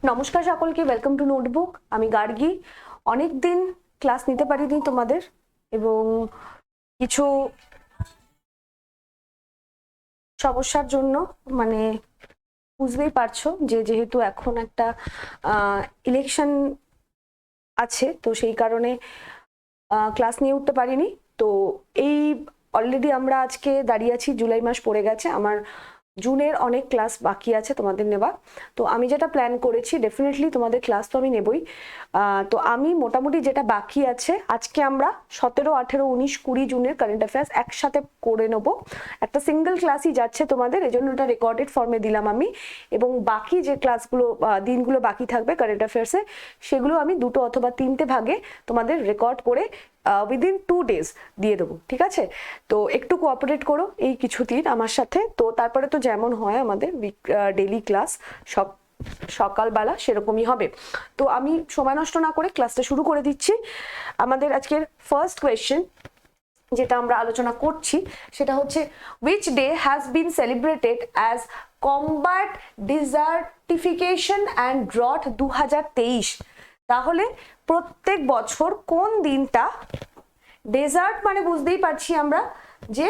নমস্কার সকলকে, welcome to notebook. আমি গার্গী। অনেক দিন ক্লাস নিতে পারিনি তোমাদের, এবং কিছু সমস্যার জন্য মানে বুঝতেই পারছো যে যেহেতু এখন একটা ইলেকশন আছে, তো সেই কারণে ক্লাস নিয়ে উঠতে পারিনি। তো এই অলরেডি আমরা আজকে দাঁড়িয়ে আছি, জুলাই মাস পড়ে গেছে, আমার জুনের অনেক ক্লাস বাকি আছে তোমাদের নেওয়া। তো আমি যেটা প্ল্যান করেছি, ডেফিনেটলি তোমাদের ক্লাস তো আমি নেবই। তো আমি মোটামুটি যেটা বাকি আছে, আজকে আমরা 17, 18, 19, 20 জুনের কারেন্ট অ্যাফেয়ার্স একসাথে করে নেব। একটা সিঙ্গেল ক্লাসই যাচ্ছে তোমাদের, এজন্য এটা রেকর্ডেড ফর্মে দিলাম আমি। এবং বাকি যে ক্লাসগুলো দিনগুলো বাকি থাকবে কারেন্ট অ্যাফেয়ার্সে, সেগুলো আমি 2 অথবা 3টে ভাগে তোমাদের রেকর্ড করে উইদিন 2 days দিয়ে দেবো, ঠিক আছে? তো একটু কোঅপারেট করো এই কিছুদিন আমার সাথে। তো তারপরে তো যেমন হয় আমাদের ডেইলি ক্লাস সব সকালবেলা সেরকমই হবে। তো আমি সময় নষ্ট না করে ক্লাসটা শুরু করে দিচ্ছি। আমাদের আজকের ফার্স্ট কোয়েশ্চেন যেটা আমরা আলোচনা করছি সেটা হচ্ছে, which day has been celebrated as combat desertification and drought 2023? তাহলে প্রত্যেক বছর কোন দিনটা, ডেজার্ট মানে বুঝতেই পারছি আমরা যে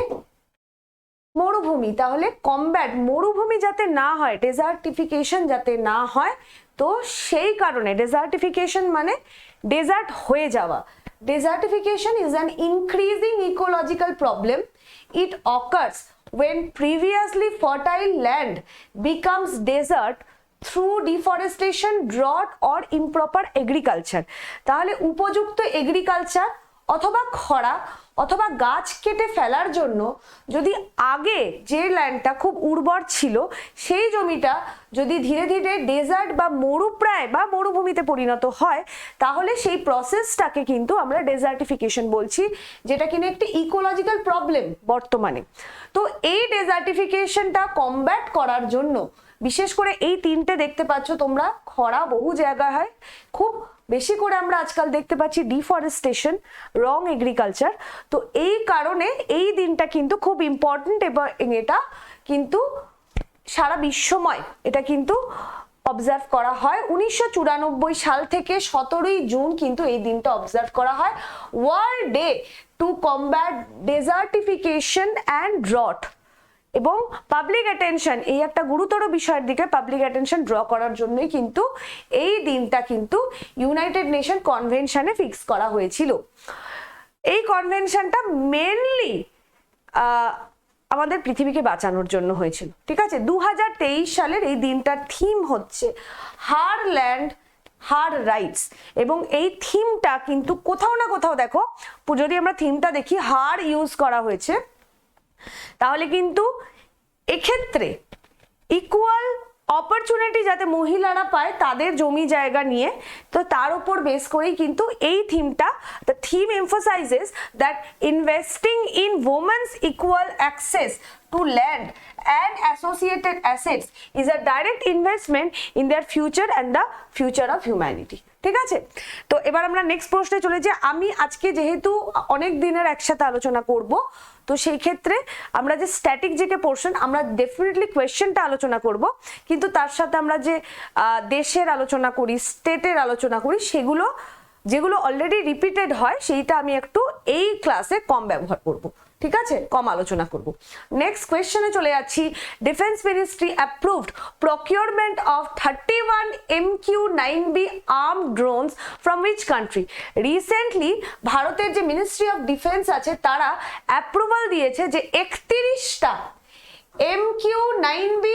মরুভূমি, তাহলে কমব্যাট মরুভূমি যাতে না হয়, ডেজার্টিফিকেশন যাতে না হয়, তো সেই কারণে ডেজার্টিফিকেশন মানে ডেজার্ট হয়ে যাওয়া। Desertification is an increasing ecological problem. It occurs when previously fertile land becomes desert through deforestation, drought or improper agriculture. তাহলে উপযুক্ত এগ্রিকালচার অথবা খরা অথবা গাছ কেটে ফেলার জন্য যদি আগে যে ল্যান্ডটা খুব উর্বর ছিল সেই জমিটা যদি ধীরে ধীরে ডেজার্ট বা মরুপ্রায় বা মরুভূমিতে পরিণত হয়, তাহলে সেই প্রসেসটাকে কিন্তু আমরা ডেজার্টিফিকেশন বলছি, যেটা কিনা একটি ইকোলজিক্যাল প্রবলেম বর্তমানে। তো এই ডেজার্টিফিকেশনটা কমব্যাট করার জন্য বিশেষ করে এই 3টে দেখতে পাচ্ছ তোমরা, খরা বহু জায়গায় হয়, খুব বেশি করে আমরা আজকাল দেখতে পাচ্ছি ডিফরেস্টেশন, রং এগ্রিকালচার। তো এই কারণে এই দিনটা কিন্তু খুব ইম্পর্টেন্ট, এবং এটা কিন্তু সারা বিশ্বময় এটা কিন্তু অবজার্ভ করা হয়। 1994 সাল থেকে 17ই জুন কিন্তু এই দিনটা অবজার্ভ করা হয়, world day to combat ডেজার্টিফিকেশন and drought. এবং পাবলিক অ্যাটেনশন, এই একটা গুরুতর বিষয়ের দিকে পাবলিক অ্যাটেনশন ড্র করার জন্যই কিন্তু এই দিনটা কিন্তু ইউনাইটেড নেশন কনভেনশনে ফিক্স করা হয়েছিল। এই কনভেনশনটা মেনলি আমাদের পৃথিবীকে বাঁচানোর জন্য হয়েছিল, ঠিক আছে? 2023 সালের এই দিনটার থিম হচ্ছে হার ল্যান্ড হার রাইটস। এবং এই থিমটা কিন্তু কোথাও না কোথাও দেখো, যদি আমরা থিমটা দেখি, হার ইউজ করা হয়েছে, তাহলে কিন্তু এক্ষেত্রে ইকুয়াল অপরচুনিটি যাতে মহিলারা পায় তাদের জমি জায়গা নিয়ে, তো তার উপর বেস করেই কিন্তু এই থিমটা, the theme emphasises that investing in women's equal access to land and associated assets is a direct investment in their future and the future of humanity, ঠিক আছে? তো এবার আমরা নেক্সট প্রশ্নে চলে যাই। আমি আজকে যেহেতু অনেক দিনের একসাথে আলোচনা করব, তো সেই ক্ষেত্রে আমরা যে স্ট্যাটিক জিকে পোর্শন, আমরা ডেফিনেটলি কোয়েশ্চেনটা আলোচনা করব, কিন্তু তার সাথে আমরা যে দেশের আলোচনা করি, স্টেটের আলোচনা করি, সেগুলো যেগুলো অলরেডি রিপিটেড হয় সেইটা আমি একটু এই ক্লাসে কম ব্যবহার করব, ঠিক আছে? কম আলোচনা করব। নেক্সট কোয়েশ্চনে চলে যাচ্ছি। Defence ministry approved procurement of 31 MQ-9B armed drones from which country? Recently ভারতের যে মিনিস্ট্রি অফ ডিফেন্স আছে তারা অ্যাপ্রুভাল দিয়েছে যে 31টা MQ-9B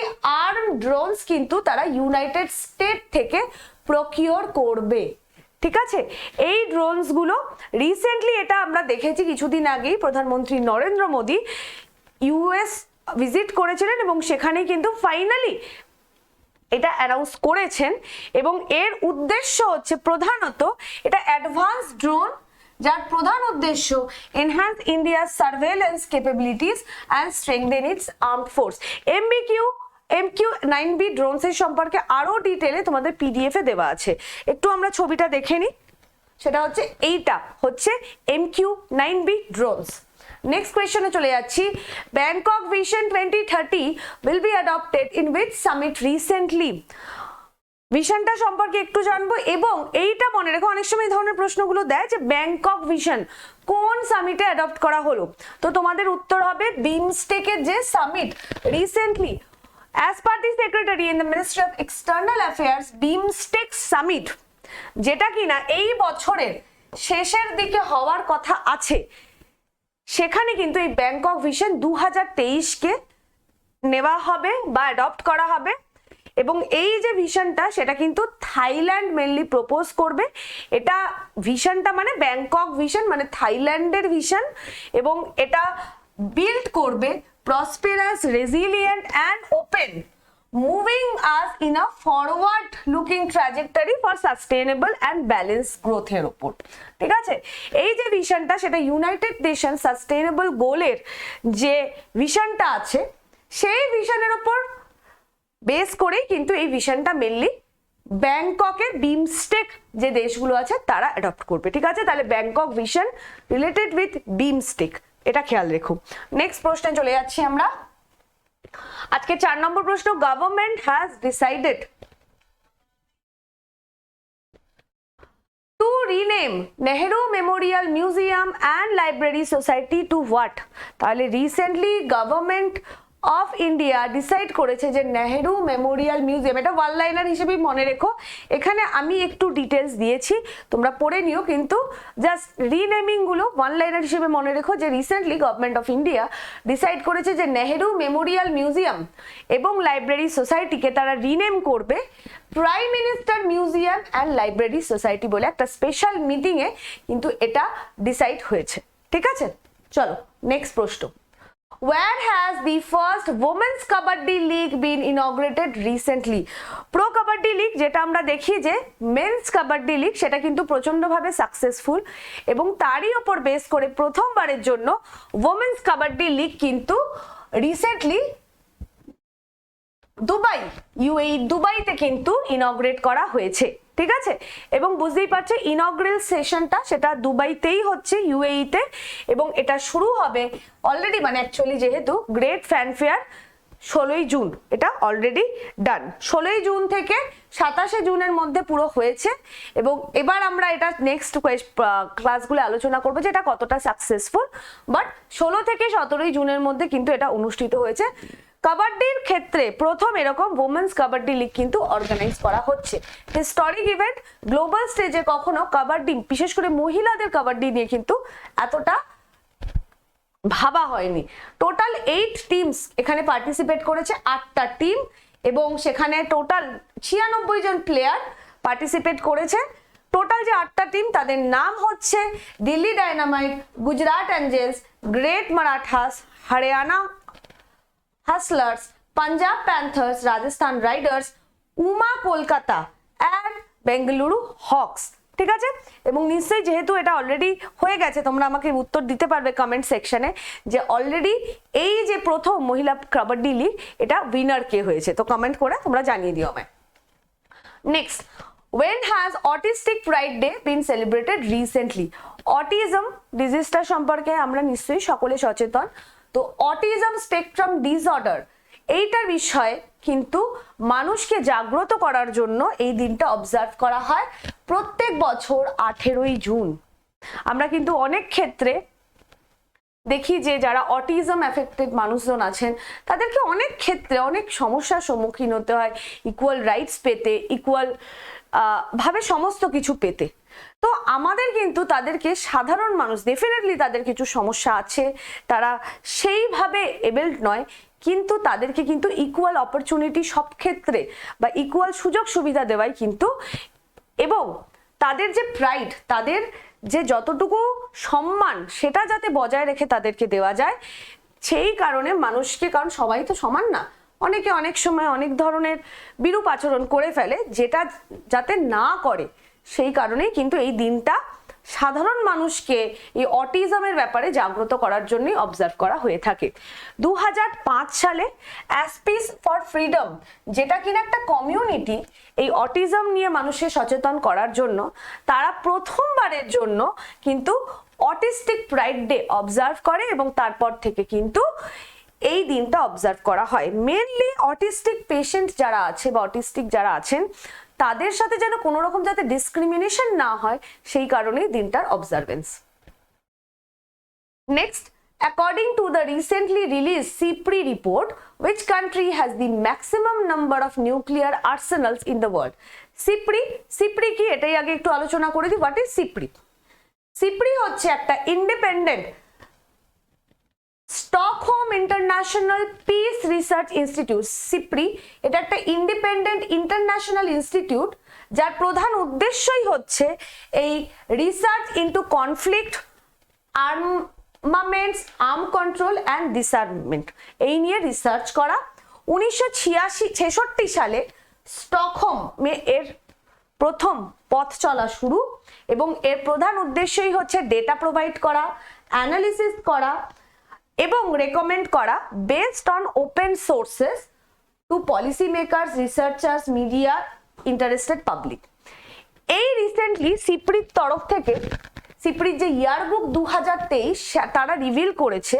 আর্মড ড্রোনস কিন্তু তারা ইউনাইটেড স্টেট থেকে প্রকিউর করবে, ঠিক আছে? এই ড্রোনস গুলো রিসেন্টলি, এটা আমরা দেখেছি কিছুদিন আগেই প্রধানমন্ত্রী নরেন্দ্র মোদী ইউএস ভিজিট করেছিলেন এবং সেখানে কিন্তু ফাইনালি এটা অ্যানাউন্স করেছেন। এবং এর উদ্দেশ্য হচ্ছে প্রধানত এটা অ্যাডভান্স ড্রোন, যার প্রধান উদ্দেশ্য enhance India's surveillance capabilities and strengthen it's armed force. MQ-9B drones এর সম্পর্কে আরো ডিটেলে তোমাদের পিডিএফ এ দেওয়া আছে, একটু আমরা ছবিটা দেখে নিই। সেটা হচ্ছে এইটা হচ্ছে MQ-9B ড্রোনস। নেক্সট কোয়েশ্চনে চলে যাচ্ছি। Bangkok vision 2030 will be adopted in which summit recently? ভিশনটা সম্পর্কে একটু জানবো এবং এইটা মনে রেখো, অনেক সময় এই ধরনের প্রশ্নগুলো দেয় যে ব্যাংকক ভিশন কোন সামিটে অ্যাডপ্ট করা হলো, তো তোমাদের উত্তর হবে বিমস্টেকের যে summit recently as per the secretary in the Ministry of External Affairs BIMSTEC summit, যেটা কিনা এই বছরের শেষের দিকে হওয়ার কথা আছে, সেখানে কিন্তু এই ব্যাংকক ভিশন 2023কে নেওয়া হবে বা অ্যাডপ্ট করা হবে। এবং এই যে ভিশনটা সেটা কিন্তু থাইল্যান্ড মেনলি প্রপোজ করবে। এটা ভিশনটা মানে ব্যাংকক ভিশন মানে থাইল্যান্ডের ভিশন, এবং এটা বিল্ড করবে prosperous, resilient and open, moving us in a forward looking trajectory for sustainable and balance গ্রোথের ওপর। ঠিক আছে, এই যে ভিশনটা সেটা ইউনাইটেড নেশন সাস্টেনেবল গোলের যে ভিশনটা আছে সেই ভিশনের ওপর বেস করেই কিন্তু এই ভিশনটা মেনলি ব্যাংককের বিমস্টেক যে দেশগুলো আছে তারা অ্যাডপ্ট করবে। ঠিক আছে, তাহলে Bangkok vision related with BIMSTEC, এটা খেয়াল রেখো। নেক্সট প্রশ্নে চলে যাচ্ছি আমরা। আজকে 4 নম্বর প্রশ্ন, government has decided to rename Nehru Memorial Museum and Library Society to what? তাহলে recently government of India decide করেছে যে নেহেরু মেমোরিয়াল মিউজিয়াম, এটা ওয়ান লাইনার হিসেবেই মনে রেখো, এখানে আমি একটু ডিটেলস দিয়েছি তোমরা পড়ে নিও, কিন্তু জাস্ট রিনেমিং গুলো ওয়ান লাইনার হিসেবে মনে রেখো যে recently government of India decide করেছে যে নেহেরু মেমোরিয়াল মিউজিয়াম এবং লাইব্রেরি সোসাইটিকে তারা রিনেম করবে prime minister museum and library society বলে। একটা স্পেশাল মিটিংয়ে কিন্তু এটা ডিসাইড হয়েছে। ঠিক আছে, চলো নেক্সট প্রশ্ন। Where has the first women's kabaddi league been inaugurated recently? Pro kabaddi league যেটা আমরা দেখি যে মেন্স কাবাডি লিগ, সেটা কিন্তু প্রচন্ডভাবে সাকসেসফুল এবং তারই ওপর বেস করে প্রথমবারের জন্য ওমেন্স কাবাডি লিগ কিন্তু রিসেন্টলি দুবাই, ইউএই দুবাইতে কিন্তু ইনগ্রেট করা হয়েছে। ঠিক আছে, এবং বুঝতেই পারছো ইনগ্রেল সেশনটা সেটা দুবাইতেই হচ্ছে, ইউএইতে, এবং এটা শুরু হবে অলরেডি, মানে অ্যাকচুয়ালি যেহেতু গ্রেট ফ্যানফেয়ার 16ই জুন, এটা অলরেডি ডান, 16ই জুন থেকে 27শে জুনের মধ্যে পুরো হয়েছে। এবং এবার আমরা এটা নেক্সট ক্লাসগুলো আলোচনা করবো যে এটা কতটা সাকসেসফুল, বাট 16 থেকে 17ই জুনের মধ্যে কিন্তু এটা অনুষ্ঠিত হয়েছে। কাবাডির ক্ষেত্রে প্রথম এরকম ওমেন্স কাবাডি লিগ কিন্তু অর্গানাইজ করা হচ্ছে। হিস্টোরিক ইভেন্ট, গ্লোবাল স্টেজে কখনো কাবাডি, বিশেষ করে মহিলাদের কাবাডি নিয়ে কিন্তু এতটা ভাবা হয়নি। টোটাল 8 টিমস এখানে পার্টিসিপেট করেছে, 8টা টিম, এবং সেখানে টোটাল 96 জন প্লেয়ার পার্টিসিপেট করেছে। টোটাল যে 8টা টিম তাদের নাম হচ্ছে Delhi dynamite, Gujarat angels, great Marathas, Haryana hustlers, Punjab panthers, Rajasthan raiders, Uma Kolkata and Bengaluru hawks. ঠিক আছে, এবং নিশ্চয়ই যেহেতু এটা অলরেডি হয়ে গেছে তোমরা আমাকে উত্তর দিতে পারবে কমেন্ট সেকশনে যে অলরেডি এই যে প্রথম মহিলা কাবাডি লিগ এটা উইনার কে হয়েছে, তো কমেন্ট করে তোমরা জানিয়ে দিও আমায়। Next, when has autistic pride day been celebrated recently? Autism ডিজিজটা সম্পর্কে আমরা নিশ্চয়ই সকলে সচেতন, তো অটিজম স্পেকট্রাম ডিসঅর্ডার এইটার বিষয়ে কিন্তু মানুষকে জাগ্রত করার জন্য এই দিনটা অবজার্ভ করা হয় প্রত্যেক বছর 18ই জুন। আমরা কিন্তু অনেক ক্ষেত্রে দেখি যে যারা অটিজম এফেক্টেড মানুষজন আছেন তাদেরকে অনেক ক্ষেত্রে অনেক সমস্যার সম্মুখীন হতে হয় ইকুয়াল রাইটস পেতে, ইকুয়াল ভাবে সমস্ত কিছু পেতে। তো আমাদের কিন্তু তাদেরকে, সাধারণ মানুষ ডেফিনেটলি তাদের কিছু সমস্যা আছে, তারা সেইভাবে এবেলড নয়, কিন্তু তাদেরকে কিন্তু ইকুয়াল অপরচুনিটি সব ক্ষেত্রে বা ইকুয়াল সুযোগ সুবিধা দেওয়াই কিন্তু, এবং তাদের যে প্রাইড, তাদের যে যতটুকু সম্মান সেটা যাতে বজায় রেখে তাদেরকে দেওয়া যায়, সেই কারণে মানুষকে, কারণ সবাই তো সমান না, অনেকে অনেক সময় অনেক ধরনের বিরূপ আচরণ করে ফেলে, যেটা যাতে না করে সেই কারণেই কিন্তু এই দিনটা সাধারণ মানুষকে এই অটিজমের ব্যাপারে জাগ্রত করার জন্যই অবজার্ভ করা হয়ে থাকে। 2005 সালে অ্যাসপিস ফর ফ্রিডম, যেটা কিনা একটা কমিউনিটি এই অটিজম নিয়ে মানুষকে সচেতন করার জন্য, তারা প্রথমবারের জন্য কিন্তু অটিস্টিক প্রাইড ডে অবজার্ভ করে, এবং তারপর থেকে কিন্তু এই দিনটা অবজার্ভ করা হয়। মেনলি অটিস্টিক পেশেন্ট যারা আছে বা অটিস্টিক যারা আছেন তাদের সাথে যেন কোনো রকম যাতে ডিসক্রিমিনেশন না হয় সেই কারণেই দিনটার observance. Next, according to the recently released CIPRI report, which country has the maximum number of nuclear arsenals in the world? CIPRI কি এটাই আগে একটু আলোচনা করে দিই। What is CIPRI? CIPRI হচ্ছে একটা independent Stockholm international piece research institute. CIPRI এটা একটা ইন্ডিপেন্ডেন্ট ইন্টারন্যাশনাল ইনস্টিটিউট যার প্রধান উদ্দেশ্যই হচ্ছে এই research into conflict, armaments, arm control and disarmament এই নিয়ে রিসার্চ করা। 1966 সালে স্টকহোমে এর প্রথম পথ চলা শুরু এবং এর প্রধান উদ্দেশ্যই হচ্ছে ডেটা প্রোভাইড করা, অ্যানালিসিস করা এবং রেকমেন্ড করা based on open sources to policy makers, researchers, media, interested public. এই রিসেন্টলি সিপ্রির তরফ থেকে সিপ্রির যে ইয়ারবুক 2023 তারা রিভিল করেছে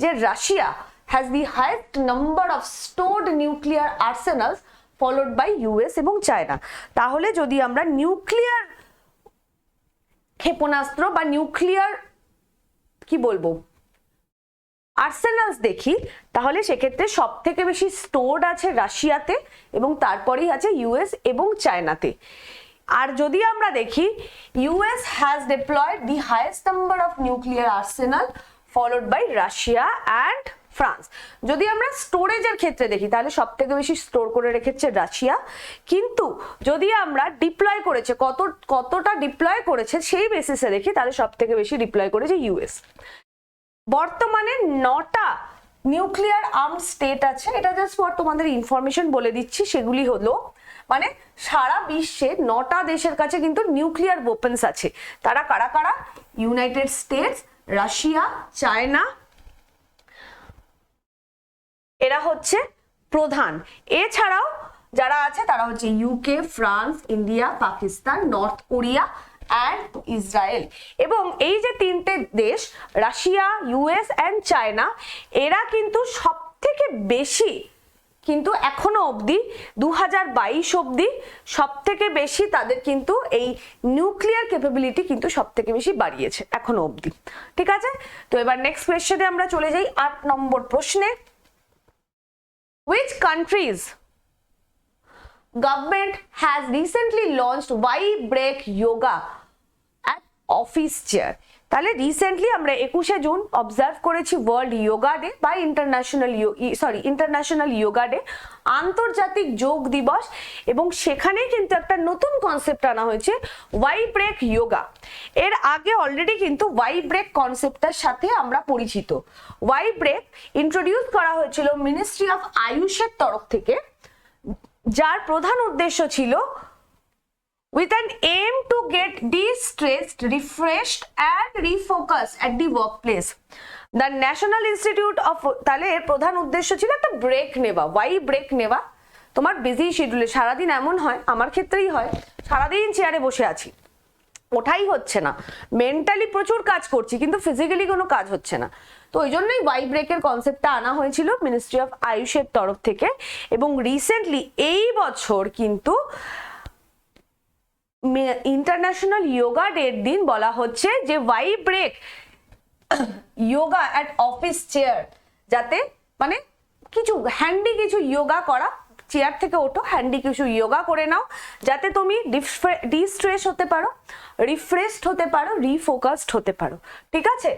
যে Russia has the highest number of stored nuclear arsenals followed by US এবং চায়না। তাহলে যদি আমরা নিউক্লিয়ার ক্ষেপণাস্ত্র বা নিউক্লিয়ার কি বলবো আর্সেনালস দেখি তাহলে সেক্ষেত্রে সব থেকে বেশি স্টোরড আছে রাশিয়াতে এবং তারপরেই আছে ইউএস এবং চায়নাতে। আর যদি আমরা দেখি US has deployed the highest number of nuclear arsenal followed by Russia and France. যদি আমরা স্টোরেজের ক্ষেত্রে দেখি তাহলে সব থেকে বেশি স্টোর করে রেখেছে রাশিয়া, কিন্তু যদি আমরা ডিপ্লয় করেছে কতটা ডিপ্লয় করেছে সেই বেসিসে দেখি তাহলে সব থেকে বেশি ডিপ্লয় করেছে ইউএস। বর্তমানে 9টা নিউক্লিয়ার আর্ম স্টেট আছে, এটা জাস্ট ফর তোমাদের ইনফরমেশন বলে দিচ্ছি। সেগুলি হলো মানে সারা বিশ্বে 9টা দেশের কাছে কিন্তু নিউক্লিয়ার ওয়েপন্স আছে। তারা কারা কারা? ইউনাইটেড স্টেটস, রাশিয়া, চায়না, এরা হচ্ছে প্রধান। এছাড়াও যারা আছে তারা হচ্ছে UK, France, India, Pakistan, north Korea and Israel. এবং এই যে তিনটে দেশ রাশিয়া, ইউএস অ্যান্ড চায়না, এরা কিন্তু সব থেকে বেশি কিন্তু এখনো অবধি 2022 অবধি সব থেকে বেশি তাদের কিন্তু এই নিউক্লিয়ার ক্যাপাবিলিটি কিন্তু সব থেকে বেশি বাড়িয়েছে এখনো অবধি। ঠিক আছে, তো এবার নেক্সট কোয়েশ্চেনে আমরা চলে যাই 8 নম্বর প্রশ্নে। Which countries government has recently launched Y-Break Yoga at office chair? তাহলে রিসেন্টলি আমরা 21শে জুন অবজার্ভ করেছি ওয়ার্ল্ড যোগা ডে বা ইন্টারন্যাশনাল যোগা ডে, আন্তর্জাতিক যোগ দিবস, এবং সেখানে কিন্তু একটা নতুন কনসেপ্ট আনা হয়েছে ওয়াই ব্রেক যোগা। এর আগে অলরেডি কিন্তু ওয়াই ব্রেক কনসেপ্টটার সাথে আমরা পরিচিত। ওয়াই ব্রেক ইন্ট্রোডিউস করা হয়েছিল মিনিস্ট্রি অফ আয়ুষের তরফ থেকে, যার প্রধান উদ্দেশ্য ছিল with an aim to get de-stressed, refreshed and refocused at the workplace. The National Institute of তাহলে এর প্রধান উদ্দেশ্য ছিল একটা ব্রেক নেওয়া, ওয়াই ব্রেক নেওয়া। তোমার বিজি শিডিউলে সারাদিন এমন হয়, আমার ক্ষেত্রেই হয়, সারাদিন চেয়ারে বসে আছি, ওঠাই হচ্ছে না, মেন্টালি প্রচুর কাজ করছি কিন্তু ফিজিক্যালি কোনো কাজ হচ্ছে না। তো ওই জন্যই ওয়াই ব্রেকের কনসেপ্টটা আনা হয়েছিল মিনিস্ট্রি অফ আয়ুষের তরফ থেকে। এবং রিসেন্টলি এই বছর কিন্তু ইন্টারন্যাশনাল যোগা ডের দিন বলা হচ্ছে যে Y break yoga at office chair, যাতে মানে কিছু হ্যান্ডি কিছু যোগা করা, চেয়ার থেকে ওঠো, হ্যান্ডি কিছু যোগা করে নাও, যাতে তুমি ডিস্ট্রেস হতে পারো, রিফ্রেশড হতে পারো, রিফোকাসড হতে পারো। ঠিক আছে,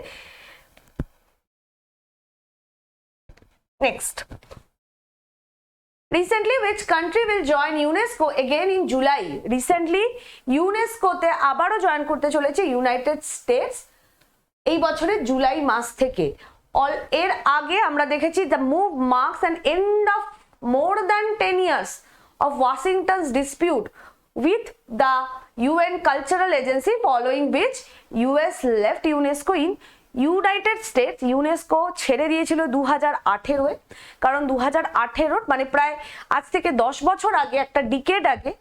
next. Recently, which country will join UNESCO again in July? Recently, UNESCO তে আবারও জয়েন করতে চলেছে ইউনাইটেড স্টেটস এই বছরের জুলাই মাস থেকে। এর আগে আমরা দেখেছি the move marks an end of more than 10 years of Washington's dispute with the UN Cultural Agency, following which US left UNESCO in United states UNESCO ছেড়ে দিয়েছিল 2018-এ, কারণ 2018 মানে প্রায় আজ থেকে 10 বছর আগে, একটা ডিকেড আগে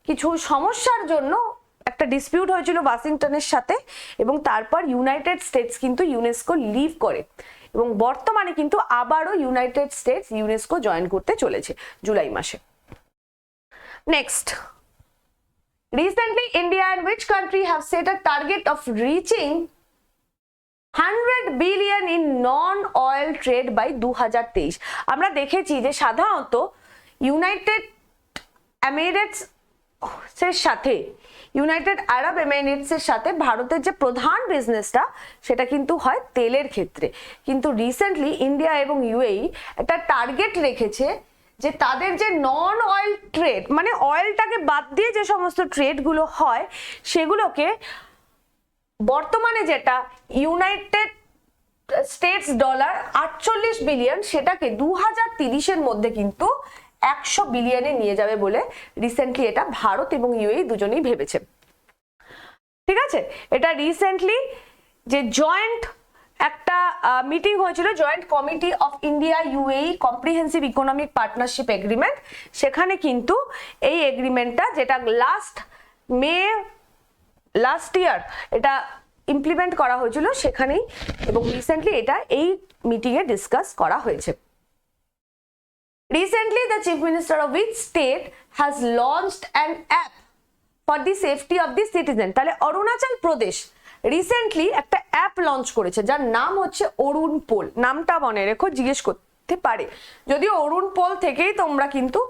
কিছু সমস্যার জন্য একটা ডিসপিউট হয়েছিল ওয়াশিংটনের সাথে, এবং তারপর ইউনাইটেড স্টেটস কিন্তু ইউনেস্কো লিভ করে এবং বর্তমানে কিন্তু আবারও ইউনাইটেড স্টেটস ইউনেস্কো জয়েন করতে চলেছে জুলাই মাসে। Next, recently India and which country have set a target of reaching 100 billion in non-oil trade by 2023? আমরা দেখেছি যে সাধারণত ইউনাইটেড এমিরেটস এর সাথে ইউনাইটেড আরব এমিরেটস এর সাথে ভারতের যে প্রধান বিজনেসটা সেটা কিন্তু হয় তেলের ক্ষেত্রে, কিন্তু রিসেন্টলি ইন্ডিয়া এবং ইউএই একটা টার্গেট রেখেছে যে তাদের যে নন অয়েল ট্রেড, মানে অয়েলটাকে বাদ দিয়ে যে সমস্ত ট্রেডগুলো হয় সেগুলোকে বর্তমানে যেটা ইউনাইটেড স্টেটস ডলার 48 বিলিয়ন, সেটাকে 2030-এর মধ্যে কিন্তু 100 বিলিয়নে নিয়ে যাবে বলে রিসেন্টলি এটা ভারত এবং ইউএই দুজনেই ভেবেছে। ঠিক আছে, এটা রিসেন্টলি যে জয়েন্ট একটা মিটিং হয়েছিল, joint committee of India UAE comprehensive economic partnership agreement, সেখানে কিন্তু এই এগ্রিমেন্টটা যেটা লাস্ট ইয়ার এটা ইমপ্লিমেন্ট করা হয়েছিল সেখানেই, এবং রিসেন্টলি এটা এই মিটিং এ ডিসকাস করা হয়েছে। Recently, the Chief Minister of which state has launched an app for the safety of the citizen? তাহলে অরুণাচল প্রদেশ রিসেন্টলি একটা অ্যাপ লঞ্চ করেছে যার নাম হচ্ছে অরুণ পোল। নামটা মনে রেখো, জিজ্ঞেস করতে পারে, যদিও অরুণ পোল থেকেই তোমরা কিন্তু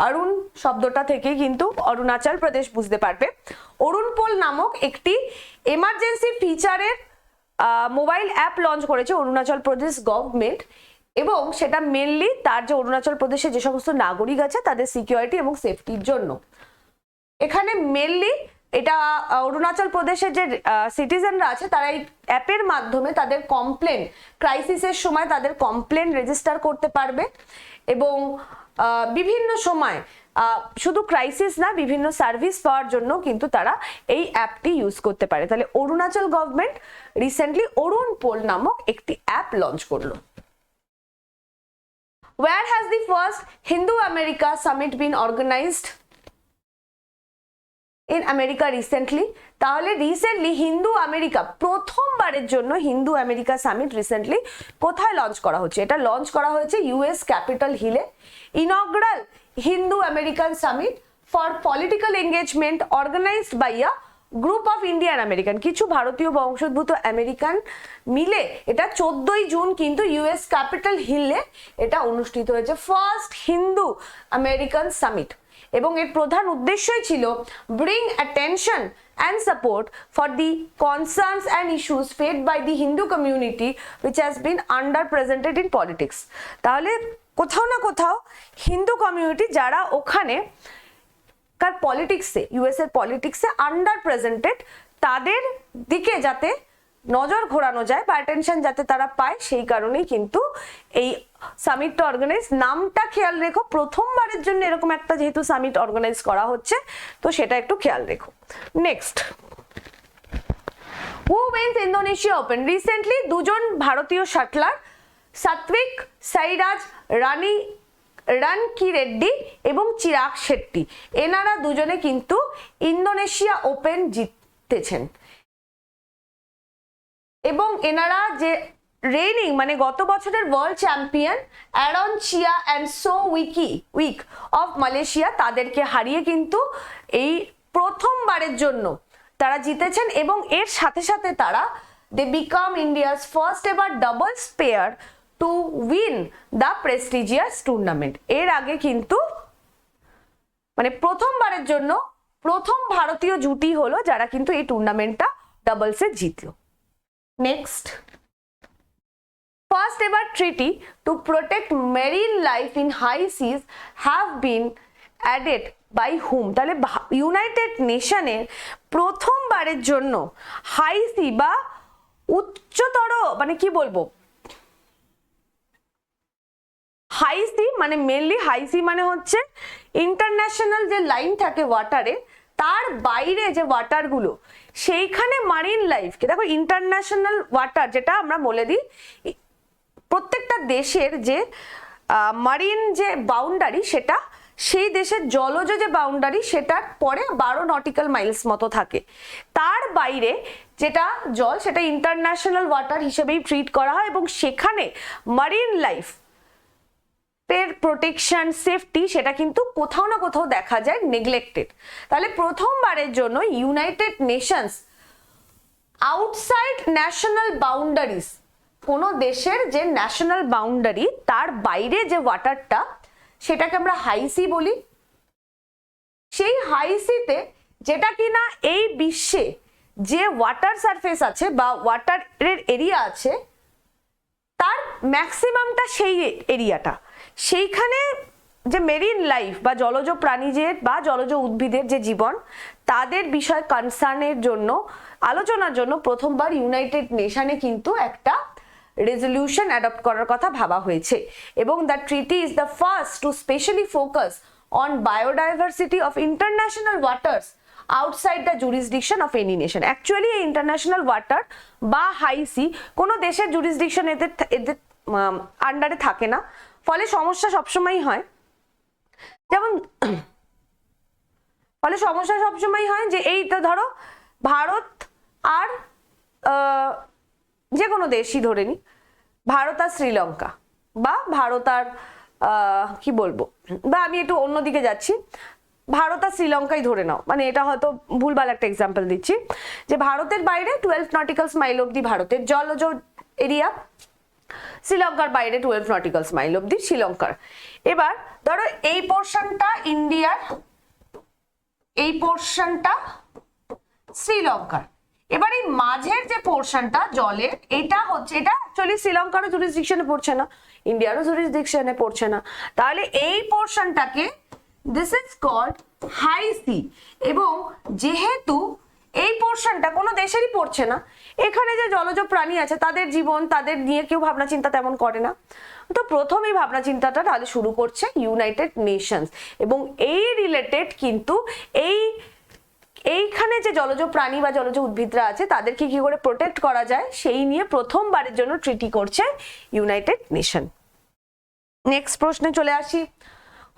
অরুণ শব্দটা থেকেই কিন্তু অরুণাচল প্রদেশ বুঝতে পারবে। অরুণ পোল নামক একটি এমার্জেন্সি ফিচারের মোবাইল অ্যাপ লঞ্চ করেছে অরুণাচল প্রদেশ গভর্নমেন্ট, এবং সেটা মেনলি তার যে অরুণাচল প্রদেশে যে সমস্ত নাগরিক আছে তাদের সিকিউরিটি এবং সেফটির জন্য। এখানে মেনলি এটা অরুণাচল প্রদেশের যে সিটিজেনরা আছে তারা এই অ্যাপের মাধ্যমে তাদের কমপ্লেন, ক্রাইসিসের সময় তাদের কমপ্লেন রেজিস্টার করতে পারবে, এবং বিভিন্ন সময় শুধু ক্রাইসিস না, বিভিন্ন সার্ভিস পাওয়ার জন্য কিন্তু তারা এই অ্যাপটি ইউজ করতে পারে। তাহলে অরুণাচল গভর্নমেন্ট রিসেন্টলি অরুণ পোল নামক একটি অ্যাপ লঞ্চ করলো। Where has the first Hindu-America summit been organized? In America recently? তাহলে রিসেন্টলি হিন্দু আমেরিকা, প্রথমবারের জন্য হিন্দু আমেরিকা সামিট রিসেন্টলি কোথায় লঞ্চ করা হচ্ছে? এটা লঞ্চ করা হয়েছে ইউএস ক্যাপিটাল হিলে। Inaugural Hindu American summit for political engagement organised by a group of Indian American, কিছু ভারতীয় বংশোদ্ভূত আমেরিকান মিলে এটা 14ই জুন কিন্তু ইউএস ক্যাপিটাল হিলে এটা অনুষ্ঠিত হয়েছে, ফার্স্ট হিন্দু আমেরিকান সামিট। এবং এর প্রধান উদ্দেশ্যই ছিল bring attention and support for the concerns and issues faced by the Hindu community which has been underrepresented in politics। তাহলে কোথাও না কোথাও হিন্দু কমিউনিটি যারা ওখানে কার পলিটিক্সে, ইউএস এর পলিটিক্সে আন্ডার প্রেজেন্টেড, তাদের দিকে যাতে নজর ঘোরানো যায় বা অ্যাটেনশন যাতে তারা পায়, সেই কারণেই কিন্তু এই সামিটটা অর্গানাইজ। নামটা খেয়াল রেখো, প্রথমবারের জন্য এরকম একটা যেহেতু সামিট অর্গানাইজ করা হচ্ছে তো সেটা একটু খেয়াল রেখো। নেক্সট, হু উইন্স ইন্দোনেশিয়া ওপেন? রিসেন্টলি দুজন ভারতীয় শাটলার সাত্বিক সাইরাজ রানকিরেড্ডি এবং চিরাগ শেট্টি, এনারা দুজনে কিন্তু ইন্দোনেশিয়া ওপেন জিতেছেন, এবং এনারা যে রেইনিং মানে গত বছরের world champion Aaron chia and so weak of Malaysia, তাদেরকে হারিয়ে কিন্তু এই প্রথমবারের জন্য তারা জিতেছেন, এবং এর সাথে সাথে তারা they become India's first ever doubles pair to win the prestigious tournament. এর আগে কিন্তু মানে প্রথমবারের জন্য প্রথম ভারতীয় জুটি হলো যারা কিন্তু এই টুর্নামেন্টটা ডাবলসে জিতলো। Next, first ever treaty to protect marine life in high seas have been added by whom? তাহলে ইউনাইটেড নেশনের প্রথমবারের জন্য হাই সি বা উচ্চতর মানে কি বলবো, হাই সি মানে মেনলি হাই সি মানে হচ্ছে ইন্টারন্যাশনাল যে লাইন থাকে ওয়াটারে, তার বাইরে যে ওয়াটারগুলো সেইখানে মারিন লাইফকে, দেখো ইন্টারন্যাশনাল ওয়াটার যেটা আমরা বলে দিই, প্রত্যেকটা দেশের যে মারিন যে বাউন্ডারি সেটা সেই দেশের জলজ যে বাউন্ডারি সেটার পরে 12 নটিক্যাল মাইলস মতো থাকে। তার বাইরে যেটা জল সেটা ইন্টারন্যাশনাল ওয়াটার হিসেবেই ট্রিট করা হয় এবং সেখানে মারিন লাইফ এর প্রোটেকশন সেফটি সেটা কিন্তু কোথাও না কোথাও দেখা যায় নেগলেক্টেড। তাহলে প্রথমবারের জন্য United Nations outside national boundaries, কোনো দেশের যে ন্যাশনাল বাউন্ডারি তার বাইরে যে ওয়াটারটা সেটাকে আমরা হাই সি বলি, সেই হাই সিতে যেটা কিনা এই বিশ্বে যে ওয়াটার সারফেস আছে বা ওয়াটারের এরিয়া আছে তার ম্যাক্সিমামটা সেই এরিয়াটা, সেইখানে যে মেরিন লাইফ বা জলজ প্রাণীদের বা জলজ উদ্ভিদের যে জীবন তাদের বিষয় কনসার্নের জন্য আলোচনার জন্য প্রথমবার ইউনাইটেড নেশনে কিন্তু একটা রেজলিউশন অ্যাডপ্ট করার কথা ভাবা হয়েছে এবং the treaty is the first to specially focus on biodiversity of international waters outside the jurisdiction of any nation. Actually এই ইন্টারন্যাশনাল ওয়াটার বা হাই সি কোনো দেশের জুরিসডিকশন এদের আন্ডারে থাকে না, ফলে সমস্যা সবসময় হয়। যেমন ফলে সমস্যা সবসময় হয় যে এই তো ধরো ভারত আর যে কোনো দেশই ধরে নি, ভারত আর শ্রীলঙ্কা বা ভারত আর কি বলবো, বা আমি একটু অন্যদিকে যাচ্ছি, ভারত আর শ্রীলঙ্কাই ধরে নাও, মানে এটা হয়তো ভুলভাল একটা এক্সাম্পল দিচ্ছি, যে ভারতের বাইরে 12 নটিক্যালস মাইল অব্দি ভারতের জলজ এরিয়া, শ্রীলঙ্কার বাইরে 12 নটিক্যালস মাইল অব্দি শ্রীলঙ্কার। এবার ধরো এই পোর্শনটা ইন্ডিয়ার, এই পোর্শনটা শ্রীলঙ্কার, এবার এই মাঝের যে পোর্শনটা জলের এটা হচ্ছে, এটা অ্যাকচুয়ালি শ্রীলঙ্কারও জুরিসডিকশনে পড়ছে না, ইন্ডিয়ারও জুরিসডিকশনে পড়ছে না, তাহলে এই পোর্শনটাকে this is called high sea. এবং যেহেতু এই পোর্শনটা কোনো দেশেরই পড়ছে না, এখানে যে জলজ প্রাণী আছে তাদের জীবন তাদের নিয়ে কেউ ভাবনা চিন্তা তেমন করে না, তো প্রথম এই ভাবনা চিন্তাটা তাহলে শুরু করছে ইউনাইটেড নেশনস। এবং এই রিলেটেড কিন্তু এইখানে যে জলজ প্রাণী বা জলজ উদ্ভিদরা আছে তাদেরকে কি করে প্রোটেক্ট করা যায় সেই নিয়ে প্রথমবারের জন্য ট্রিটি করছে ইউনাইটেড নেশন। নেক্সট প্রশ্নে চলে আসি,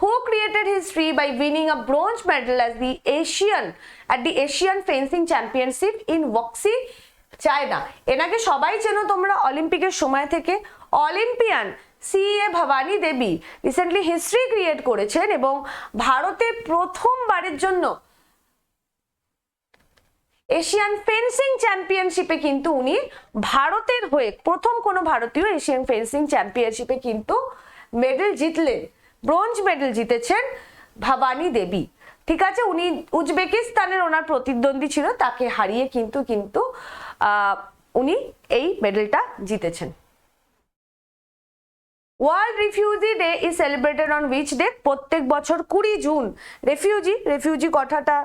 who created history by winning a bronze medal at the Asian fencing championship in Wuxi, China? এনাকে সবাই চেনো তোমরা অলিম্পিকের সময় থেকে, অলিম্পিয়ান CA ভবানী দেবী রিসেন্টলি হিস্ট্রি ক্রিয়েট করেছেন এবং ভারতে প্রথমবারের জন্য এশিয়ান ফেন্সিং চ্যাম্পিয়নশিপে কিন্তু উনি ভারতের হয়ে প্রথম কোনো ভারতীয় এশিয়ান ফেন্সিং চ্যাম্পিয়নশিপে কিন্তু মেডেল জিতলেন, ব্রোঞ্জ মেডেল জিতেছেন ভবানী দেবী। ঠিক আছে, উনি উজবেকিস্তানের ওনার প্রতিদ্বন্দ্বী ছিল, তাকে হারিয়ে কিন্তু উনি এই মেডেলটা জিতেছেন। World refugee day is celebrated on which day? প্রত্যেক বছর 20 জুন। রেফিউজি কথাটা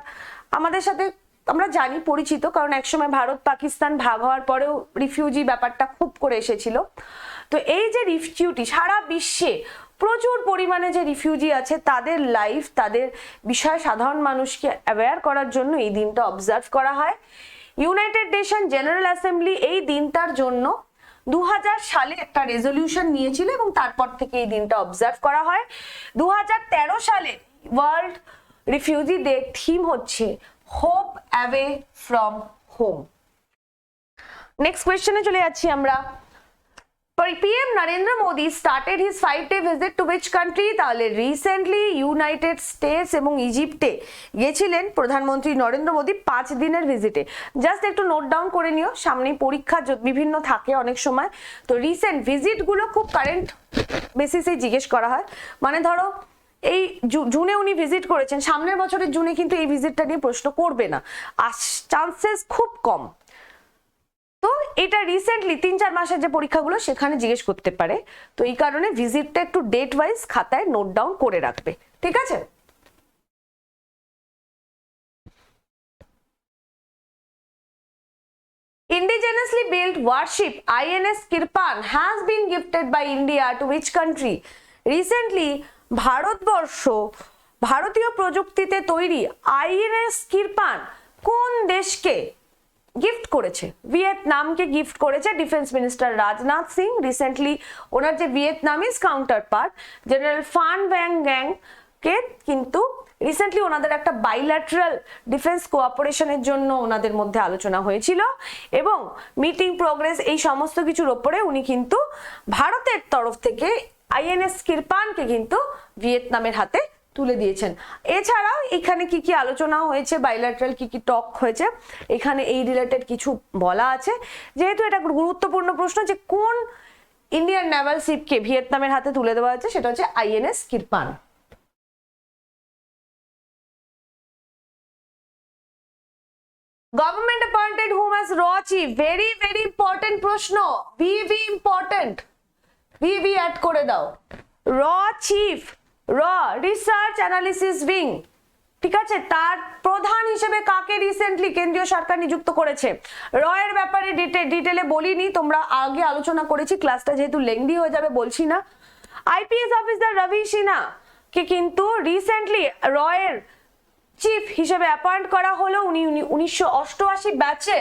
আমাদের সাথে আমরা জানি পরিচিত, কারণ একসময় ভারত পাকিস্তান ভাগ হওয়ার পরেও রিফিউজি ব্যাপারটা খুব করে এসেছিল। তো এই যে রিফিউজি সারা বিশ্বে প্রচুর পরিমাণে যে রিফিউজি আছে তাদের লাইফ তাদের বিষয়ে সাধারণ মানুষকে অ্যাওয়্যার করার জন্য এই দিনটা অবজার্ভ করা হয়। ইউনাইটেড নেশন জেনারেল অ্যাসেম্বলি এই দিনটার জন্য 2000 সালে একটা রেজলিউশন নিয়েছিল এবং তারপর থেকে এই দিনটা অবজার্ভ করা হয়। 2013 সালে ওয়ার্ল্ড রিফিউজি ডে থিম হচ্ছে hope away from home. Next কোয়েশ্চেনে চলে যাচ্ছি আমরা। PM Narendra Modi started his 5-day visit to which country? তাহলে রিসেন্টলি ইউনাইটেড স্টেটস এবং ইজিপ্টে গেছিলেন প্রধানমন্ত্রী নরেন্দ্র মোদী 5 দিনের ভিজিটে। জাস্ট একটু নোট ডাউন করে নিও, সামনে পরীক্ষা বিভিন্ন থাকে অনেক সময়, তো রিসেন্ট ভিজিটগুলো খুব কারেন্ট বেসিসে জিজ্ঞেস করা হয়। মানে ধরো এই জুনে উনি ভিজিট করেছেন, সামনের বছরের জুনে কিন্তু এই ভিজিটটা নিয়ে প্রশ্ন করবে না, চান্সেস খুব কম। তো এটা রিসেন্টলি 3-4 মাসের যে পরীক্ষাগুলো সেখানে জিজ্ঞেস করতে পারে, তো এই কারণে ভিজিটটা একটু ডেট ওয়াইজ খাতায় নোট ডাউন করে রাখবে, ঠিক আছে? Indigenously built warship INS Kirpan has been gifted by India to which country? Recently ভারতীয় প্রযুক্তিতে তৈরি INS কিরপান কোন দেশকে গিফট করেছে? ভিয়েতনামকে গিফট করেছে defence minister Rajnath Singh. Recently ওনার যে Vietnamese counterpart general Phan Van গ্যাং কে কিন্তু রিসেন্টলি ওনাদের একটা বাইল্যাটারাল ডিফেন্স কোঅপারেশনের জন্য ওনাদের মধ্যে আলোচনা হয়েছিল এবং মিটিং প্রোগ্রেস এই সমস্ত কিছুর ওপরে উনি কিন্তু ভারতের তরফ থেকে আইএনএস কিরপানকে কিন্তু ভিয়েতনামের হাতে তুলে দিয়েছেন। এছাড়াও এখানে কি কি আলোচনা হয়েছে, বাইল্যাটারাল কি কি টক হয়েছে, এখানে এই রিলেটেড কিছু বলা আছে। যেহেতু এটা গুরুত্বপূর্ণ প্রশ্ন যে কোন ইন্ডিয়ান নেভাল শিপকে ভিয়েতনামের হাতে তুলে দেওয়া হয়েছে, সেটা হচ্ছে INS Kirpan. Government appointed whom as raw chief, very very important প্রশ্ন, VV important, VV অ্যাড করে দাও। র চিফ, র রিসার্চ অ্যানালিসিস উইং, ঠিক আছে, তার প্রধান হিসেবে কাকে রিসেন্টলি কেন্দ্রীয় সরকার নিযুক্ত করেছে? র এর ব্যাপারে ডিটেলে বলিনি, তোমরা আগে আলোচনা করেছি, ক্লাসটা যেহেতু লেংদি হয়ে যাবে বলছি না। আইপিএস অফিসার রবি সিনহা কে কিন্তু রিসেন্টলি র এর চিফ হিসেবে অ্যাপয়েন্ট করা হলো। উনি 1988 ব্যাচে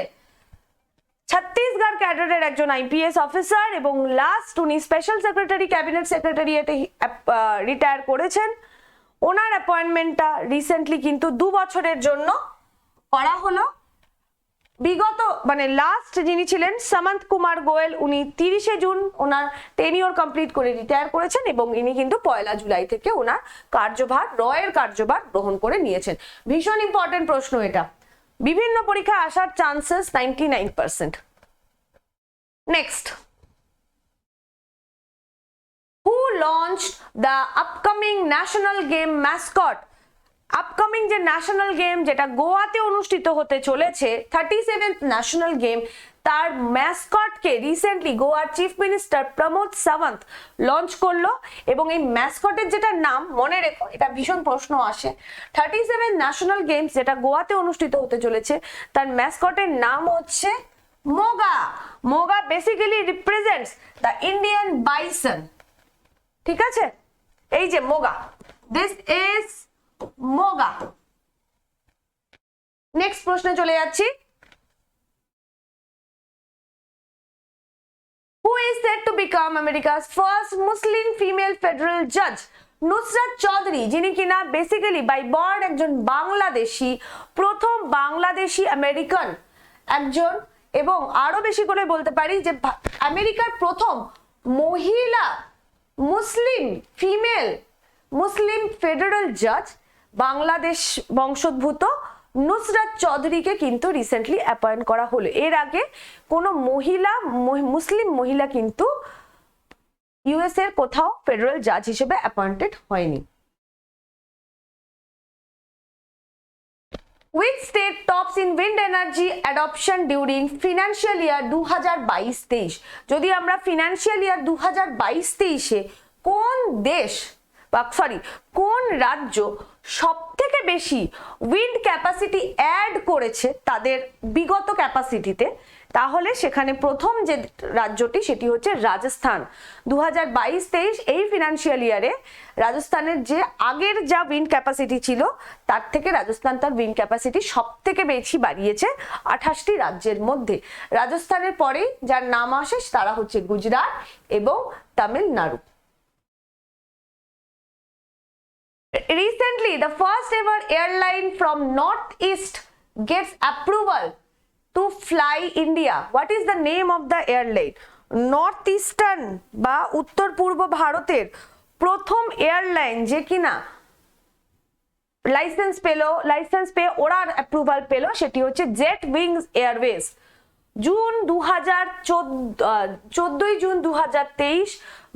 ছত্তিশগড় ক্যাডারের একজন আইপিএস অফিসার এবং লাস্ট উনি স্পেশাল সেক্রেটারি, ক্যাবিনেট সেক্রেটারিয়েটে রিটায়ার করেছেন। ওনার অ্যাপয়েন্টমেন্টটা রিসেন্টলি কিন্তু 2 বছরের জন্য করা হলো। বিগত মানে লাস্ট যিনি ছিলেন সামন্ত কুমার গোয়েল, উনি 30শে জুন ওনার টেনিওর কমপ্লিট করে রিটায়ার করেছেন এবং ইনি কিন্তু 1 জুলাই থেকে ওনার কার্যভার, রয়ের কার্যভার গ্রহণ করে নিয়েছেন। ভীষণ ইম্পর্টেন্ট প্রশ্ন এটা, বিভিন্ন পরীক্ষায় আসার chances 99%। Next, who launched the upcoming national game mascot? Upcoming যে ন্যাশনাল গেম যেটা গোয়াতে অনুষ্ঠিত হতে চলেছে, 37th ন্যাশনাল গেম, তার ম্যাসকটকে রিসেন্টলি গোয়ার chief minister Pramod Sawant launch করলো এবং এই ম্যাসকটের যেটা নাম মনে রেখো, এটা ভীষণ প্রশ্ন আসে। 37 ন্যাশনাল গেমস যেটা গোয়াতে অনুষ্ঠিত হতে চলেছে তার ম্যাসকটের নাম হচ্ছে Muga. Muga basically represents the Indian bison, ঠিক আছে, এই যে Muga, this is Muga. Next প্রশ্নে চলে যাচ্ছি, who is said to become America's first Muslim female federal judge? Nusrat Chowdhury, যিনি কিনা বেসিক্যালি বাই বার্থ একজন বাংলাদেশি, প্রথম বাংলাদেশি আমেরিকান একজন, এবং আরো বেশি করে বলতে পারি যে আমেরিকার প্রথম মহিলা মুসলিম ফিমেল মুসলিম ফেডারেল জাজ বাংলাদেশ বংশোদ্ভূত নুসরাত চৌধুরীকে কিন্তু রিসেন্টলি অ্যাপয়েন্ট করা হলো। এর আগে কোনো মহিলা মুসলিম মহিলা কিন্তু ইউএস এর কোথাও ফেডারেল জাজ হিসেবে অ্যাপয়েন্টেড হয়নি। Which state tops in wind energy adoption during financial year 2022-23? যদি আমরা ফিনান্সিয়াল ইয়ার 2022-23-এ কোন দেশ বা কোন রাজ্য সব থেকে বেশি উইন্ড ক্যাপাসিটি অ্যাড করেছে তাদের বিগত ক্যাপাসিটিতে, তাহলে সেখানে প্রথম যে রাজ্যটি সেটি হচ্ছে রাজস্থান। 2022-23 এই ফিনান্সিয়াল ইয়ারে রাজস্থানের যে আগের যা উইন্ড ক্যাপাসিটি ছিল তার থেকে রাজস্থান তার উইন্ড ক্যাপাসিটি সব থেকে বেশি বাড়িয়েছে 28টি রাজ্যের মধ্যে। রাজস্থানের পরেই যার নাম আসে তারা হচ্ছে গুজরাট এবং Tamil Nadu. Recently, the first ever airline from Northeast gets approval to fly India. What is the name of the airline? North eastern বা উত্তর পূর্ব ভারতের প্রথম এয়ারলাইন যে কিনা লাইসেন্স পেয়ে ওরা অ্যাপ্রুভাল পেল, সেটি হচ্ছে Jet Wings Airways. 14 June 2023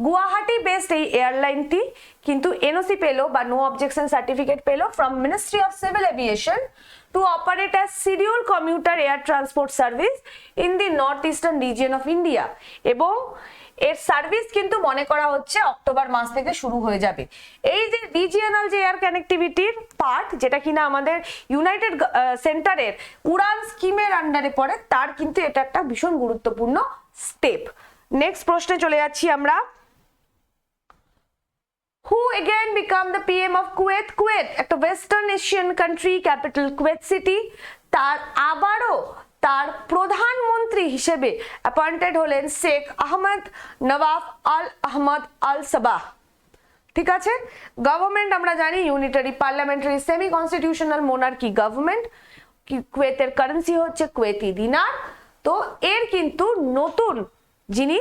Guwahati based এই এয়ারলাইনটি কিন্তু এনওসি পেল বা নো অবজেকশন সার্টিফিকেট পেল from ministry of civil aviation to operate as schedule commuter air transport service in the north eastern region of India, এবং এর সার্ভিস কিন্তু মনে করা হচ্ছে অক্টোবর মাস থেকে শুরু হয়ে যাবে। এই যে রিজিয়নাল যে এয়ার কানেক্টিভিটির পার্ট যেটা কিনা আমাদের ইউনাইটেড সেন্টারের উড়ান স্কিমের আন্ডারে পড়ে, তার কিন্তু এটা একটা ভীষণ গুরুত্বপূর্ণ স্টেপ। নেক্সট প্রশ্নে চলে যাচ্ছি আমরা, who again become the PM of Kuwait? Kuwait একটা western Asian country, capital Kuwait city, তার আবারও তার প্রধানমন্ত্রী হিসেবে অ্যাপয়েন্টেড হলেন শেখ আহমদ নওয়াফ আল আহমদ আল সাবাহ। ঠিক আছে। গভর্নমেন্ট আমরা জানি unitary parliamentary semi constitutional monarchy government. কুয়েতের কারেন্সি হচ্ছে কুয়েতি দিনার। তো এর কিন্তু নতুন যিনি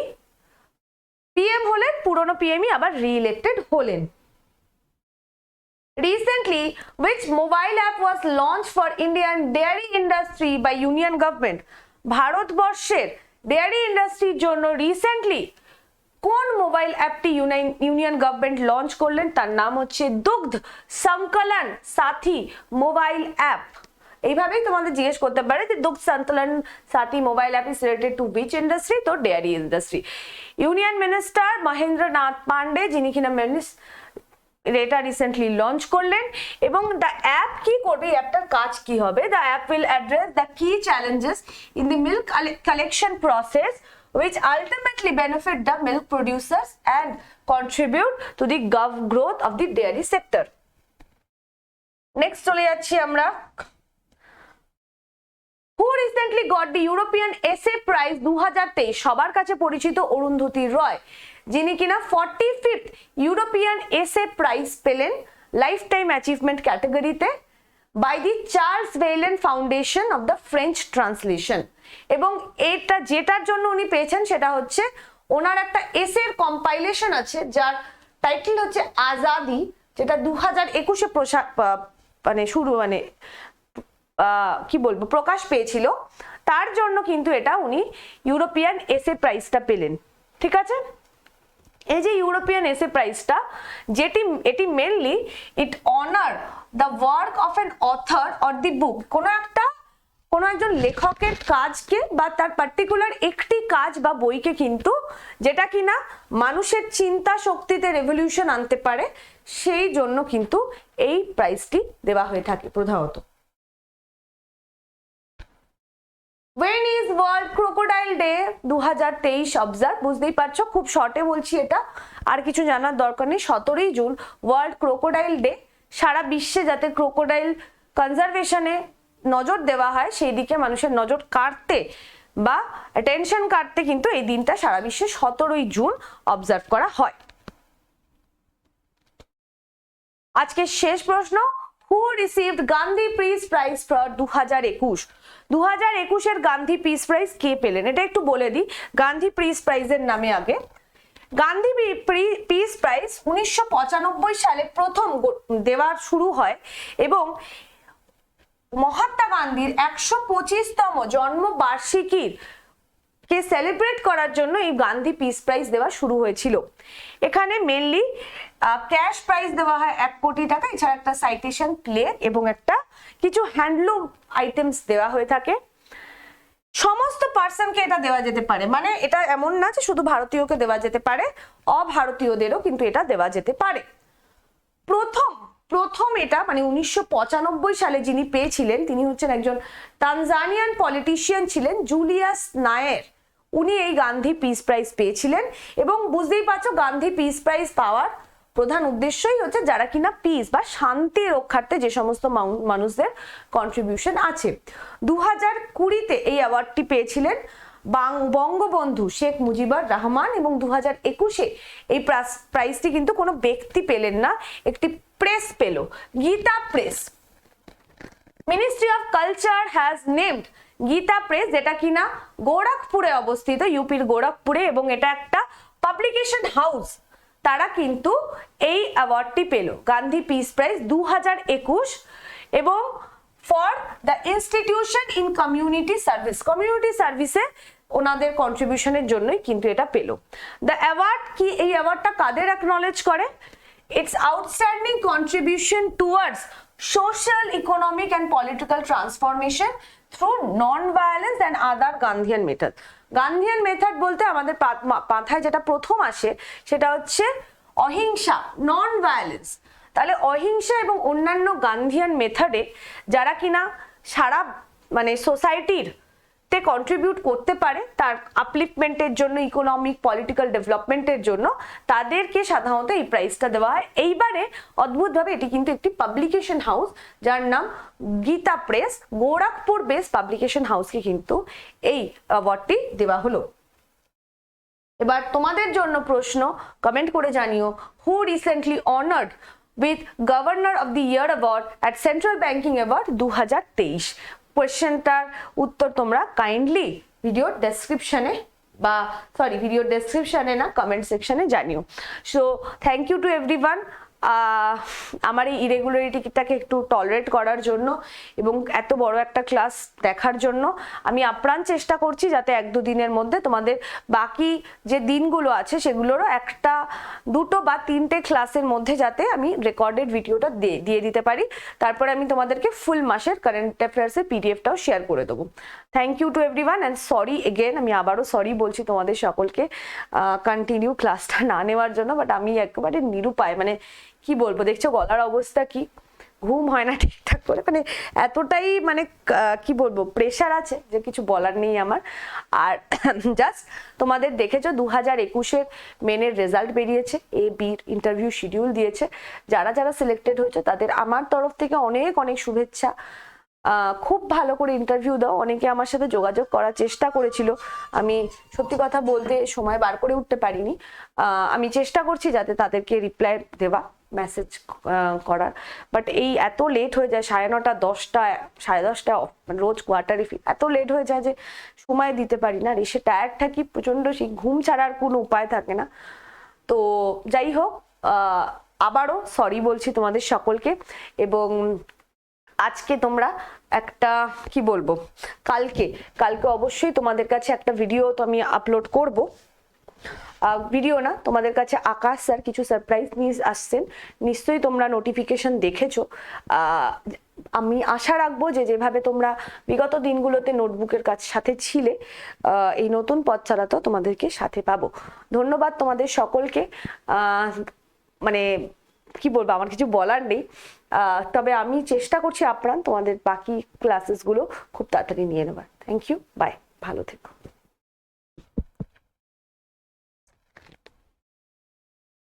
পিএম হলেন, পুরনো পিএমই আবার রি-ইলেক্টেড হলেন। Recently, which mobile app was launched for Indian dairy industry by Union government? ভারতবর্ষের ডেয়ারি ইন্ডাস্ট্রির জন্য রিসেন্টলি কোন মোবাইল অ্যাপটি ইউনিয়ন গভর্নমেন্ট লঞ্চ করলেন? তার নাম হচ্ছে দুগ্ধ সংকলন সাথী মোবাইল অ্যাপ। এইভাবেই তোমাদের জিজ্ঞেস করতে পারে যে Dugdh Sankalan Sathi mobile app is related to which industry? তো dairy industry. Union minister Mahendra Nath Pandey, যিনি কিনা এটা রিসেন্টলি লঞ্চ করলেন। এবং দ্য অ্যাপ কি করবে, অ্যাপটার কাজ কি হবে? The app will address the key challenges in the milk collection process which ultimately benefit the milk producers and contribute to the growth of the dairy sector. Next চলে যাচ্ছি আমরা। Who recently got the European Essay Prize 2023? সবার কাছে পরিচিত অরুন্ধতী রয়, যিনি কিনা 45th European essay prize পেলেন lifetime achievement ক্যাটাগরিতে by the Charles Veillon foundation of the French translation. এবং এটা যেটার জন্য উনি পেয়েছেন সেটা হচ্ছে ওনার একটা এসের কম্পাইলেশন আছে যার টাইটেল হচ্ছে আজাদি, যেটা 2021-এ কি বলবো প্রকাশ পেয়েছিল। তার জন্য কিন্তু এটা উনি ইউরোপিয়ান এসে প্রাইজটা পেলেন। ঠিক আছে। এই যে ইউরোপিয়ান এসে প্রাইজটা, এটি mainly it honour the work of an author or the book. কোনো একজন লেখকের কাজকে বা তার পার্টিকুলার একটি কাজ বা বইকে কিন্তু যেটা কিনা মানুষের চিন্তা শক্তিতে রেভলিউশন আনতে পারে, সেই জন্য কিন্তু এই প্রাইজটি দেওয়া হয়ে থাকে প্রধানত। When is World Crocodile Day 2023 observe? বুঝতেই পারছো, খুব শর্টে বলছি, এটা আর কিছু জানার দরকার নেই। 17ই জুন ওয়ার্ল্ড ক্রোকোডাইল ডে। সারা বিশ্বে যাতে ক্রোকোডাইল কনজারভেশনে নজর দেওয়া হয়, সেই দিকে মানুষের নজর কাটতে বা অ্যাটেনশন কাটতে কিন্তু এই দিনটা সারা বিশ্বে 17ই জুন অবজার্ভ করা হয়। আজকে শেষ প্রশ্ন, who received Gandhi peace prize for 2021? 2021-এর গান্ধী পিস প্রাইজ কে পেলেন এটা একটু বলে দিই। গান্ধী পিস প্রাইজের নামে আগে গান্ধী পিস প্রাইজ 1995 সালে প্রথম দেওয়া শুরু হয় এবং মহাত্মা গান্ধীর 125তম জন্মবার্ষিকীর কে সেলিব্রেট করার জন্য এই গান্ধী পিস প্রাইজ দেওয়া শুরু হয়েছিল। এখানে মেনলি ক্যাশ প্রাইজ দেওয়া হয় 1 কোটি টাকা, এছাড়া একটা সাইটেশন প্লেক এবং একটা কিছু হ্যান্ডলুম আইটেমস দেওয়া হয়ে থাকে। সমস্ত পার্সনকে এটা দেওয়া যেতে পারে, মানে এটা এমন না যে শুধু ভারতীয়কে দেওয়া যেতে পারে, অভারতীয়দেরও কিন্তু এটা দেওয়া যেতে পারে। প্রথম এটা মানে 1995 সালে যিনি পেয়েছিলেন তিনি হচ্ছেন একজন তানজানিয়ান পলিটিশিয়ান ছিলেন, জুলিয়াস নায়ের। উনি এই গান্ধী পিস প্রাইজ পেয়েছিলেন এবং বুঝতেই পারছো গান্ধী পিস প্রাইজ পাওয়ার প্রধান উদ্দেশ্যই হচ্ছে যারা কিনা পিস বা শান্তি রক্ষার্থে যে সমস্ত মানুষদের কন্ট্রিবিউশন আছে। 2020-তে এই অ্যাওয়ার্ডটি পেয়েছিলেন বঙ্গবন্ধু শেখ মুজিবুর রহমান এবং 2021-এ এই প্রাইজটি কিন্তু কোনো ব্যক্তি পেলেন না, একটি প্রেস পেল, Gita press. Ministry of culture has named Gita press, যেটা কিনা গোরখপুরে অবস্থিত, ইউপির গোরখপুরে, এবং এটা একটা পাবলিকেশন হাউস। তারা কিন্তু এই অ্যাওয়ার্ডটি পেল গান্ধী পিস প্রাইজ 2021 এবং for the institution in community service, community সার্ভিসে ওনাদের কন্ট্রিবিউশনের জন্যই কিন্তু এটা পেল। দ্য অ্যাওয়ার্ড কি, এই অ্যাওয়ার্ডটা কাদের অ্যাকনলেজ করে? Its outstanding contribution towards social, economic and political transformation through non violence and other Gandhian method. Gandhian method বলতে আমাদের মাথায় যেটা প্রথম আসে সেটা হচ্ছে অহিংসা, নন ভায়োলেন্স। তাহলে অহিংসা এবং অন্যান্য গান্ধিয়ান মেথডে যারা কিনা সারা মানে সোসাইটির তে কন্ট্রিবিউট করতে পারে তার আপলিফমেন্টের জন্য, ইকোনমিক পলিটিক্যাল ডেভেলপমেন্টের জন্য, তাদেরকে সাধারণত এই প্রাইজটা দেওয়া হয়। এইবারে অদ্ভুতভাবে এটি কিন্তু একটি পাবলিকেশন হাউস যার নাম Gita press, Gorakhpur base publication হাউসকে কিন্তু এই অ্যাওয়ার্ডটি দেওয়া হলো। এবার তোমাদের জন্য প্রশ্ন, কমেন্ট করে জানিও, হু recently honoured with governor of the year award at central banking award 2023? কোয়েশ্চেনটার উত্তর তোমরা কাইন্ডলি ভিডিওর ডেসক্রিপশনে ভিডিও ডেসক্রিপশনে না, কমেন্ট সেকশনে জানিও। So thank you to everyone আমার এই ইরেগুলারিটিটাকে একটু টলারেট করার জন্য এবং এত বড় একটা ক্লাস দেখার জন্য। আমি আপ্রাণ চেষ্টা করছি যাতে 1-2 দিনের মধ্যে তোমাদের বাকি যে দিনগুলো আছে সেগুলোরও 1, 2 বা 3টে ক্লাসের মধ্যে যাতে আমি রেকর্ডেড ভিডিওটা দিয়ে দিতে পারি। তারপরে আমি তোমাদেরকে ফুল মাসের কারেন্ট অ্যাফেয়ার্সের পিডিএফটাও শেয়ার করে দেবো। Thank you to everyone and sorry again, আমি আবারও সরি বলছি তোমাদের সকলকে কন্টিনিউ ক্লাসটা না নেওয়ার জন্য। বাট আমি একেবারে নিরুপায়, মানে কি বলবো, দেখছো গলার অবস্থা কি, ঘুম হয় না ঠিকঠাক করে, মানে এতটাই মানে কি বলবো প্রেশার আছে যে কিছু বলার নেই আমার। আর জাস্ট তোমাদের দেখেছো 2021-এর মেনের রেজাল্ট বেরিয়েছে, A-B'র ইন্টারভিউ শিডিউল দিয়েছে। যারা যারা সিলেক্টেড হয়েছে তাদের আমার তরফ থেকে অনেক অনেক শুভেচ্ছা। খুব ভালো করে ইন্টারভিউ দাও। অনেকে আমার সাথে যোগাযোগ করার চেষ্টা করেছিল, আমি সত্যি কথা বলতে সময় বার করে উঠতে পারিনি। আমি চেষ্টা করছি যাতে তাদেরকে রিপ্লাই দেওয়া, মেসেজ করার, বাট এই এত লেট হয়ে যায়, 9:30, 10টা, 10:30 রোজ কোয়ার্টারে এত লেট হয়ে যায় যে সময় দিতে পারি না। এসে টায়ার্ড থাকি প্রচন্ড, সেই ঘুম ছাড়ার কোনো উপায় থাকে না। তো যাই হোক, আবারও সরি বলছি তোমাদের সকলকে। এবং আজকে তোমরা একটা কি বলবো, কালকে অবশ্যই তোমাদের কাছে একটা ভিডিও তো আমি আপলোড করব। ভিডিও না, তোমাদের কাছে আকাশ স্যার কিছু সারপ্রাইজ নিউজ আসছেন, নিশ্চয়ই তোমরা নোটিফিকেশন দেখেছো। আমি আশা রাখবো যে যেভাবে তোমরা বিগত দিনগুলোতে নোটবুকের সাথে ছিলে, এই নতুন পথ চালাতেও তোমাদেরকে সাথে পাবো। ধন্যবাদ তোমাদের সকলকে। মানে কি বলবো, আমার কিছু বলার নেই। তবে আমি চেষ্টা করছি আপ্রাণ তোমাদের বাকি ক্লাসেসগুলো খুব তাড়াতাড়ি নিয়ে নেবার। থ্যাংক ইউ, বাই, ভালো থেকো।